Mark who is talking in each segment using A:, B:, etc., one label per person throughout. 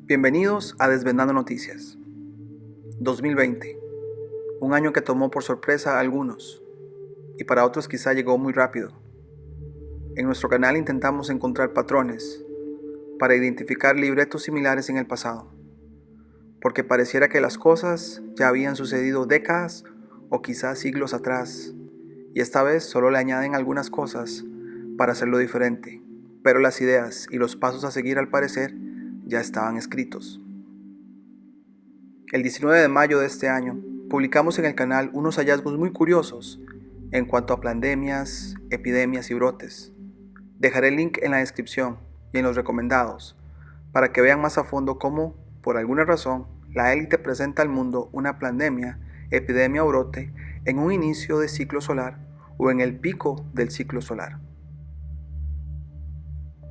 A: Bienvenidos a Desvendando Noticias. 2020, un año que tomó por sorpresa a algunos y para otros quizá llegó muy rápido. En nuestro canal intentamos encontrar patrones para identificar libretos similares en el pasado, porque pareciera que las cosas ya habían sucedido décadas o quizás siglos atrás, y esta vez solo le añaden algunas cosas para hacerlo diferente, pero las ideas y los pasos a seguir al parecer ya estaban escritos. El 19 de mayo de este año, publicamos en el canal unos hallazgos muy curiosos en cuanto a pandemias, epidemias y brotes. Dejaré el link en la descripción y en los recomendados para que vean más a fondo cómo, por alguna razón, la élite presenta al mundo una pandemia, epidemia o brote en un inicio de ciclo solar o en el pico del ciclo solar.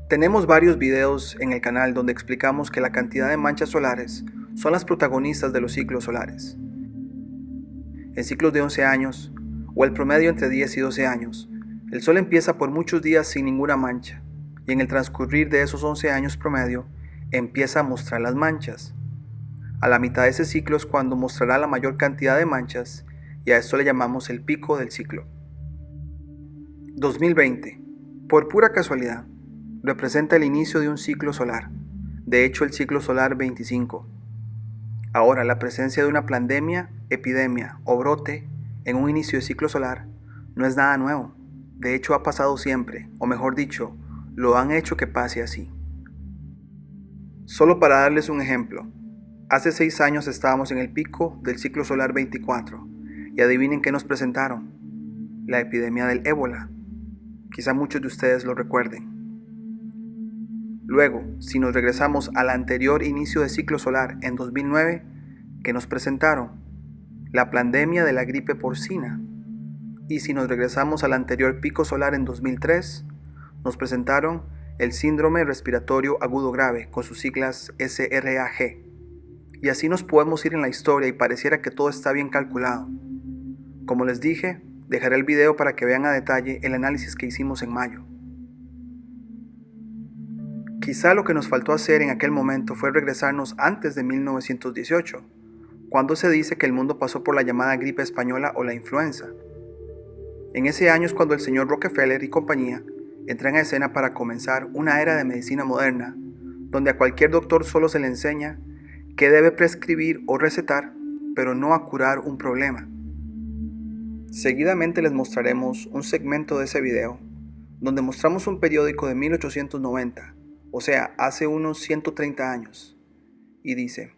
A: Tenemos varios videos en el canal donde explicamos que la cantidad de manchas solares son las protagonistas de los ciclos solares. En ciclos de 11 años, o el promedio entre 10 y 12 años, el Sol empieza por muchos días sin ninguna mancha, y en el transcurrir de esos 11 años promedio, empieza a mostrar las manchas. A la mitad de ese ciclo es cuando mostrará la mayor cantidad de manchas, y a esto le llamamos el pico del ciclo. 2020, por pura casualidad, representa el inicio de un ciclo solar, de hecho el ciclo solar 25. Ahora, la presencia de una pandemia, epidemia o brote en un inicio de ciclo solar no es nada nuevo. De hecho, ha pasado siempre, o mejor dicho, lo han hecho que pase así. Solo para darles un ejemplo, hace 6 años estábamos en el pico del ciclo solar 24 y adivinen qué nos presentaron: la epidemia del ébola. Quizá muchos de ustedes lo recuerden. Luego, si nos regresamos al anterior inicio de ciclo solar en 2009, ¿qué nos presentaron? La pandemia de la gripe porcina. Y si nos regresamos al anterior pico solar en 2003, nos presentaron el síndrome respiratorio agudo grave, con sus siglas SRAG. Y así nos podemos ir en la historia y pareciera que todo está bien calculado. Como les dije, dejaré el video para que vean a detalle el análisis que hicimos en mayo. Quizá lo que nos faltó hacer en aquel momento fue regresarnos antes de 1918, cuando se dice que el mundo pasó por la llamada gripe española o la influenza. En ese año es cuando el señor Rockefeller y compañía entran a escena para comenzar una era de medicina moderna, donde a cualquier doctor solo se le enseña qué debe prescribir o recetar, pero no a curar un problema. Seguidamente les mostraremos un segmento de ese video, donde mostramos un periódico de 1890, o sea, hace unos 130 años, y dice: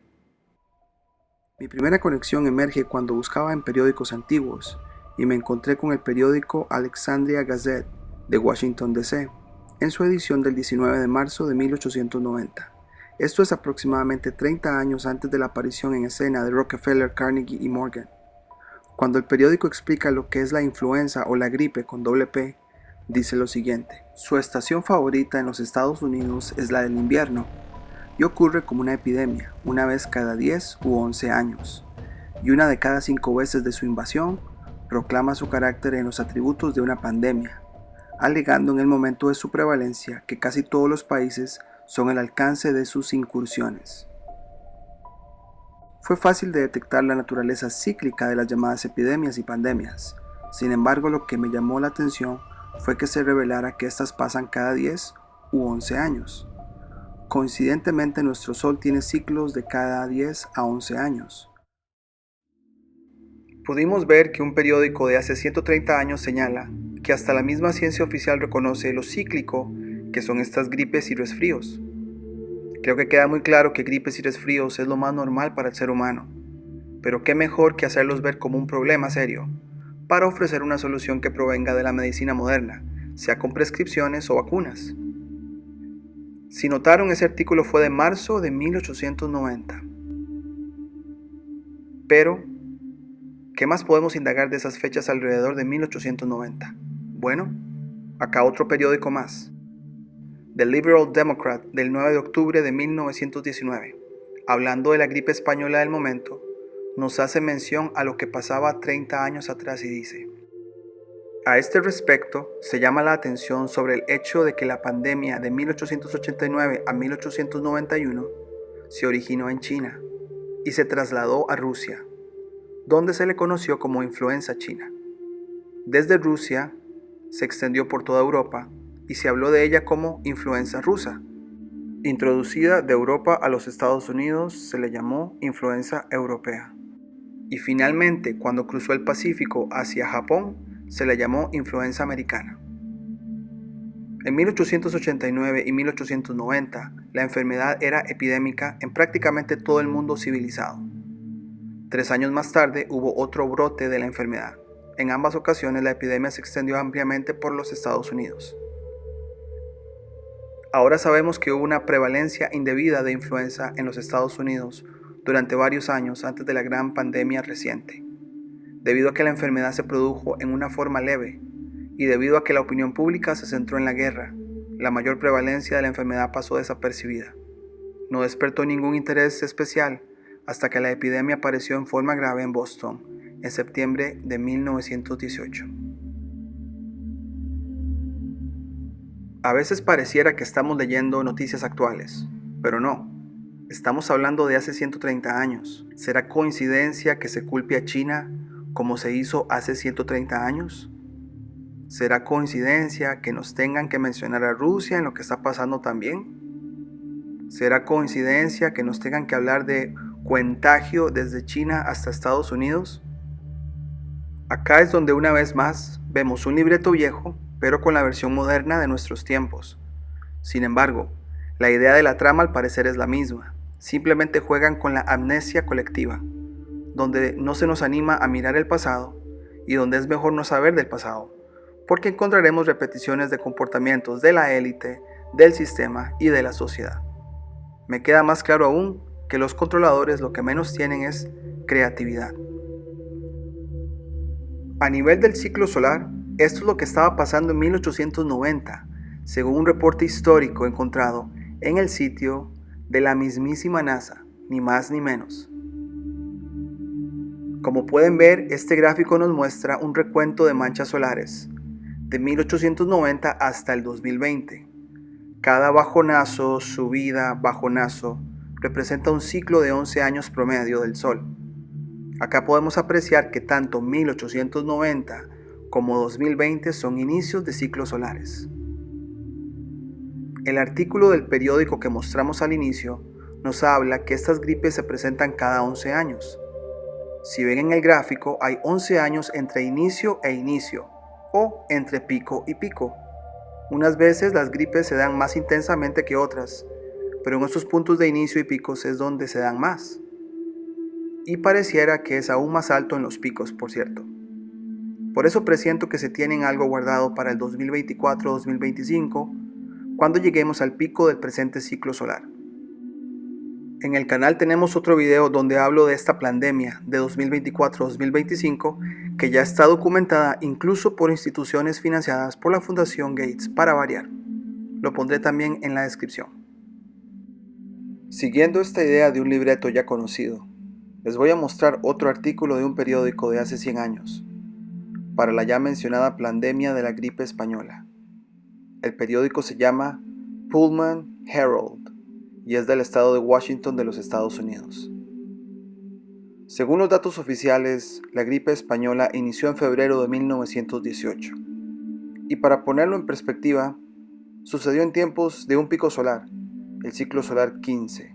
A: mi primera conexión emerge cuando buscaba en periódicos antiguos y me encontré con el periódico Alexandria Gazette de Washington, D.C., en su edición del 19 de marzo de 1890. Esto es aproximadamente 30 años antes de la aparición en escena de Rockefeller, Carnegie y Morgan. Cuando el periódico explica lo que es la influenza o la gripe con doble P, dice lo siguiente: su estación favorita en los Estados Unidos es la del invierno, y ocurre como una epidemia, una vez cada 10 u 11 años, y una de cada 5 veces de su invasión proclama su carácter en los atributos de una pandemia, alegando en el momento de su prevalencia que casi todos los países son el alcance de sus incursiones. Fue fácil de detectar la naturaleza cíclica de las llamadas epidemias y pandemias. Sin embargo, lo que me llamó la atención fue que se revelara que estas pasan cada 10 u 11 años. Coincidentemente, nuestro Sol tiene ciclos de cada 10 a 11 años. Pudimos ver que un periódico de hace 130 años señala que hasta la misma ciencia oficial reconoce lo cíclico que son estas gripes y resfríos. Creo que queda muy claro que gripes y resfríos es lo más normal para el ser humano, pero qué mejor que hacerlos ver como un problema serio, para ofrecer una solución que provenga de la medicina moderna, sea con prescripciones o vacunas. Si notaron, ese artículo fue de marzo de 1890. Pero, ¿qué más podemos indagar de esas fechas alrededor de 1890? Bueno, acá otro periódico más. The Liberal Democrat del 9 de octubre de 1919, hablando de la gripe española del momento, nos hace mención a lo que pasaba 30 años atrás y dice: a este respecto, se llama la atención sobre el hecho de que la pandemia de 1889 a 1891 se originó en China y se trasladó a Rusia, donde se le conoció como influenza china. Desde Rusia se extendió por toda Europa y se habló de ella como influenza rusa. Introducida de Europa a los Estados Unidos, se le llamó influenza europea. Y finalmente, cuando cruzó el Pacífico hacia Japón, se le llamó influenza americana. En 1889 y 1890, la enfermedad era epidémica en prácticamente todo el mundo civilizado. 3 años más tarde hubo otro brote de la enfermedad. En ambas ocasiones la epidemia se extendió ampliamente por los Estados Unidos. Ahora sabemos que hubo una prevalencia indebida de influenza en los Estados Unidos durante varios años antes de la gran pandemia reciente, debido a que la enfermedad se produjo en una forma leve y debido a que la opinión pública se centró en la guerra. La mayor prevalencia de la enfermedad pasó desapercibida. No despertó ningún interés especial hasta que la epidemia apareció en forma grave en Boston en septiembre de 1918. A veces pareciera que estamos leyendo noticias actuales, pero no. Estamos hablando de hace 130 años. ¿Será coincidencia que se culpe a China como se hizo hace 130 años? ¿Será coincidencia que nos tengan que mencionar a Rusia en lo que está pasando también? ¿Será coincidencia que nos tengan que hablar de contagio desde China hasta Estados Unidos? Acá es donde una vez más vemos un libreto viejo, pero con la versión moderna de nuestros tiempos. Sin embargo, la idea de la trama al parecer es la misma. Simplemente juegan con la amnesia colectiva, donde no se nos anima a mirar el pasado y donde es mejor no saber del pasado, porque encontraremos repeticiones de comportamientos de la élite, del sistema y de la sociedad. Me queda más claro aún que los controladores lo que menos tienen es creatividad. A nivel del ciclo solar, esto es lo que estaba pasando en 1890, según un reporte histórico encontrado en el sitio de la mismísima NASA, ni más ni menos. Como pueden ver, este gráfico nos muestra un recuento de manchas solares, de 1890 hasta el 2020. Cada bajonazo, subida, bajonazo, representa un ciclo de 11 años promedio del Sol. Acá podemos apreciar que tanto 1890 como 2020 son inicios de ciclos solares. El artículo del periódico que mostramos al inicio nos habla que estas gripes se presentan cada 11 años. Si ven en el gráfico, hay 11 años entre inicio e inicio, o entre pico y pico. Unas veces las gripes se dan más intensamente que otras, pero en estos puntos de inicio y picos es donde se dan más. Y pareciera que es aún más alto en los picos, por cierto. Por eso presiento que se tienen algo guardado para el 2024-2025, cuando lleguemos al pico del presente ciclo solar. En el canal tenemos otro video donde hablo de esta pandemia de 2024-2025 que ya está documentada incluso por instituciones financiadas por la Fundación Gates para variar. Lo pondré también en la descripción. Siguiendo esta idea de un libreto ya conocido, les voy a mostrar otro artículo de un periódico de hace 100 años, para la ya mencionada pandemia de la gripe española. El periódico se llama Pullman Herald y es del estado de Washington de los Estados Unidos. Según los datos oficiales, la gripe española inició en febrero de 1918. Y para ponerlo en perspectiva, sucedió en tiempos de un pico solar, el ciclo solar 15.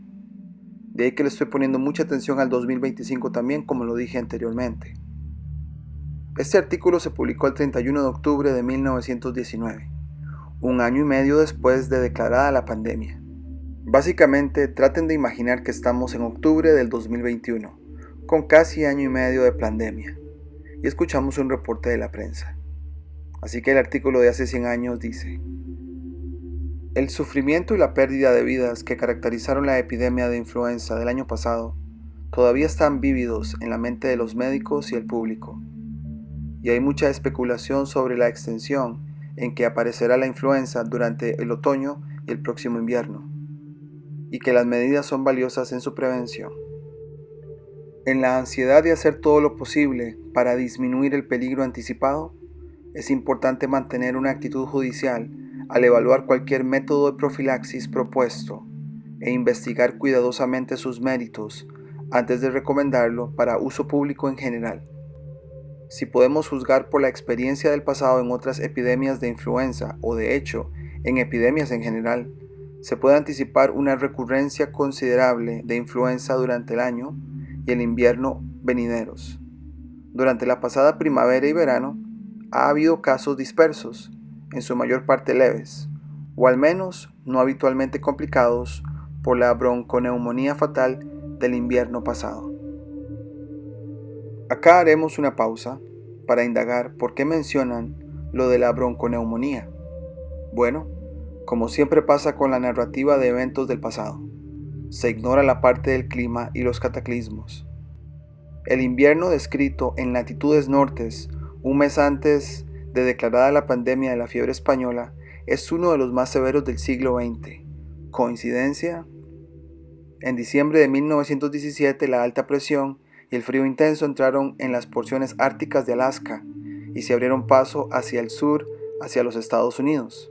A: De ahí que le estoy poniendo mucha atención al 2025 también, como lo dije anteriormente. Este artículo se publicó el 31 de octubre de 1919, un año y medio después de declarada la pandemia. Básicamente, traten de imaginar que estamos en octubre del 2021, con casi año y medio de pandemia, y escuchamos un reporte de la prensa. Así que el artículo de hace 100 años dice: el sufrimiento y la pérdida de vidas que caracterizaron la epidemia de influenza del año pasado todavía están vívidos en la mente de los médicos y el público, y hay mucha especulación sobre la extensión en que aparecerá la influenza durante el otoño y el próximo invierno, y que las medidas son valiosas en su prevención. En la ansiedad de hacer todo lo posible para disminuir el peligro anticipado, es importante mantener una actitud judicial al evaluar cualquier método de profilaxis propuesto e investigar cuidadosamente sus méritos antes de recomendarlo para uso público en general. Si podemos juzgar por la experiencia del pasado en otras epidemias de influenza o de hecho en epidemias en general, se puede anticipar una recurrencia considerable de influenza durante el año y el invierno venideros. Durante la pasada primavera y verano ha habido casos dispersos, en su mayor parte leves, o al menos no habitualmente complicados por la bronconeumonía fatal del invierno pasado. Acá haremos una pausa para indagar por qué mencionan lo de la bronconeumonía. Bueno, como siempre pasa con la narrativa de eventos del pasado, se ignora la parte del clima y los cataclismos. El invierno descrito en latitudes nortes, un mes antes de declarada la pandemia de la fiebre española, es uno de los más severos del siglo XX. ¿Coincidencia? En diciembre de 1917, la alta presión y el frío intenso entraron en las porciones árticas de Alaska y se abrieron paso hacia el sur, hacia los Estados Unidos.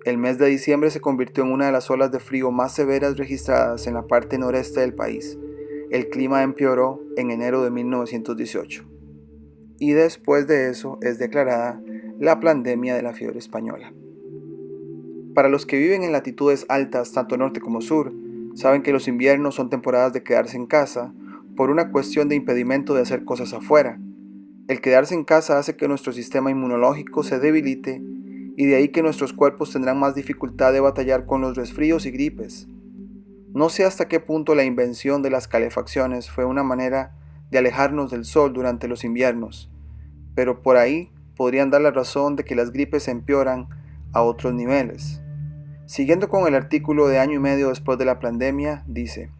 A: El mes de diciembre se convirtió en una de las olas de frío más severas registradas en la parte noreste del país. El clima empeoró en enero de 1918. Y después de eso es declarada la pandemia de la fiebre española. Para los que viven en latitudes altas, tanto norte como sur, saben que los inviernos son temporadas de quedarse en casa por una cuestión de impedimento de hacer cosas afuera. El quedarse en casa hace que nuestro sistema inmunológico se debilite y de ahí que nuestros cuerpos tendrán más dificultad de batallar con los resfríos y gripes. No sé hasta qué punto la invención de las calefacciones fue una manera de alejarnos del sol durante los inviernos, pero por ahí podrían dar la razón de que las gripes empeoran a otros niveles. Siguiendo con el artículo de año y medio después de la pandemia, dice: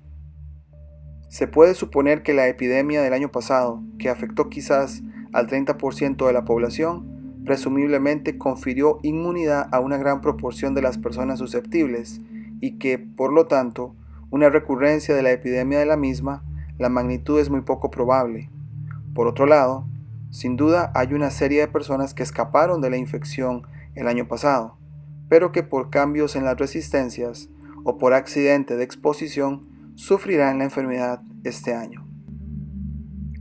A: se puede suponer que la epidemia del año pasado, que afectó quizás al 30% de la población, presumiblemente confirió inmunidad a una gran proporción de las personas susceptibles y que, por lo tanto, una recurrencia de la epidemia de la misma, la magnitud es muy poco probable. Por otro lado, sin duda hay una serie de personas que escaparon de la infección el año pasado, pero que por cambios en las resistencias o por accidente de exposición sufrirán la enfermedad este año.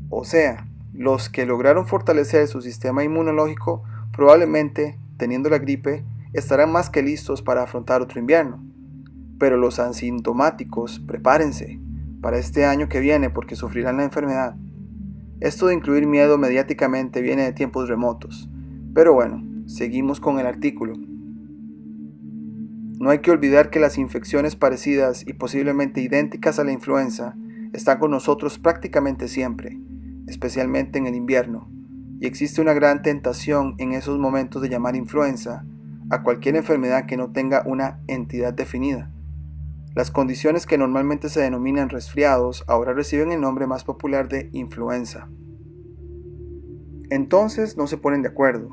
A: O sea, los que lograron fortalecer su sistema inmunológico probablemente, teniendo la gripe, estarán más que listos para afrontar otro invierno. Pero los asintomáticos, prepárense para este año que viene porque sufrirán la enfermedad. Esto de incluir miedo mediáticamente viene de tiempos remotos. Pero bueno, seguimos con el artículo. No hay que olvidar que las infecciones parecidas y posiblemente idénticas a la influenza están con nosotros prácticamente siempre, especialmente en el invierno, y existe una gran tentación en esos momentos de llamar influenza a cualquier enfermedad que no tenga una entidad definida. Las condiciones que normalmente se denominan resfriados ahora reciben el nombre más popular de influenza. Entonces no se ponen de acuerdo,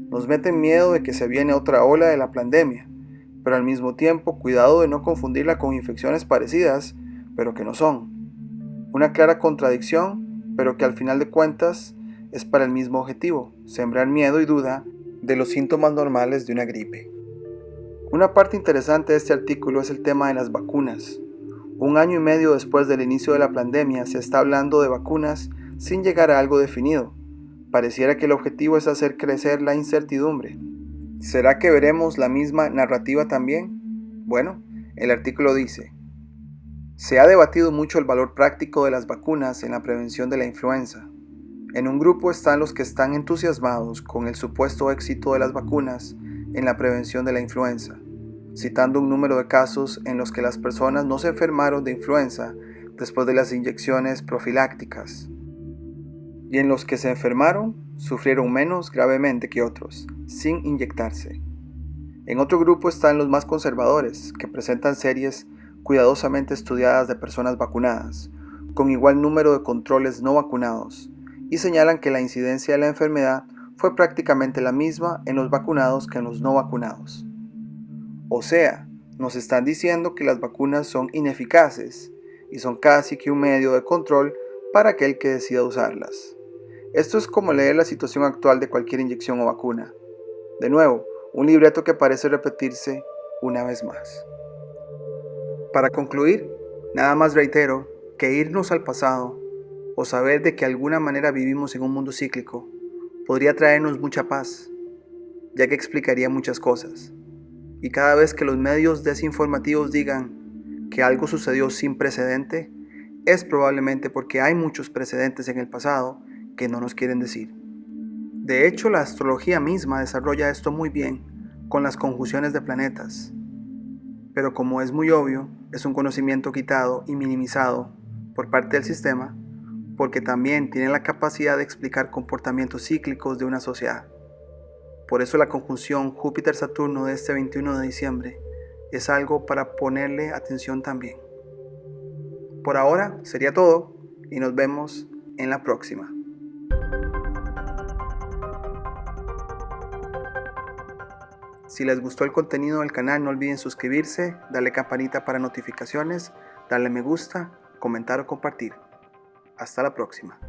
A: nos meten miedo de que se viene otra ola de la pandemia, pero al mismo tiempo cuidado de no confundirla con infecciones parecidas, pero que no son. Una clara contradicción, pero que al final de cuentas es para el mismo objetivo, sembrar miedo y duda de los síntomas normales de una gripe. Una parte interesante de este artículo es el tema de las vacunas. Un año y medio después del inicio de la pandemia se está hablando de vacunas sin llegar a algo definido. Pareciera que el objetivo es hacer crecer la incertidumbre. ¿Será que veremos la misma narrativa también? Bueno, el artículo dice: se ha debatido mucho el valor práctico de las vacunas en la prevención de la influenza. En un grupo están los que están entusiasmados con el supuesto éxito de las vacunas en la prevención de la influenza, citando un número de casos en los que las personas no se enfermaron de influenza después de las inyecciones profilácticas, y en los que se enfermaron sufrieron menos gravemente que otros, sin inyectarse. En otro grupo están los más conservadores, que presentan series cuidadosamente estudiadas de personas vacunadas, con igual número de controles no vacunados, y señalan que la incidencia de la enfermedad fue prácticamente la misma en los vacunados que en los no vacunados. O sea, nos están diciendo que las vacunas son ineficaces y son casi que un medio de control para aquel que decida usarlas. Esto es como leer la situación actual de cualquier inyección o vacuna. De nuevo, un libreto que parece repetirse una vez más. Para concluir, nada más reitero que irnos al pasado o saber de que de alguna manera vivimos en un mundo cíclico podría traernos mucha paz, ya que explicaría muchas cosas. Y cada vez que los medios desinformativos digan que algo sucedió sin precedente, es probablemente porque hay muchos precedentes en el pasado que no nos quieren decir. De hecho, la astrología misma desarrolla esto muy bien con las conjunciones de planetas. Pero como es muy obvio, es un conocimiento quitado y minimizado por parte del sistema, porque también tiene la capacidad de explicar comportamientos cíclicos de una sociedad. Por eso la conjunción Júpiter-Saturno de este 21 de diciembre es algo para ponerle atención también. Por ahora sería todo y nos vemos en la próxima. Si les gustó el contenido del canal, no olviden suscribirse, darle campanita para notificaciones, darle me gusta, comentar o compartir. Hasta la próxima.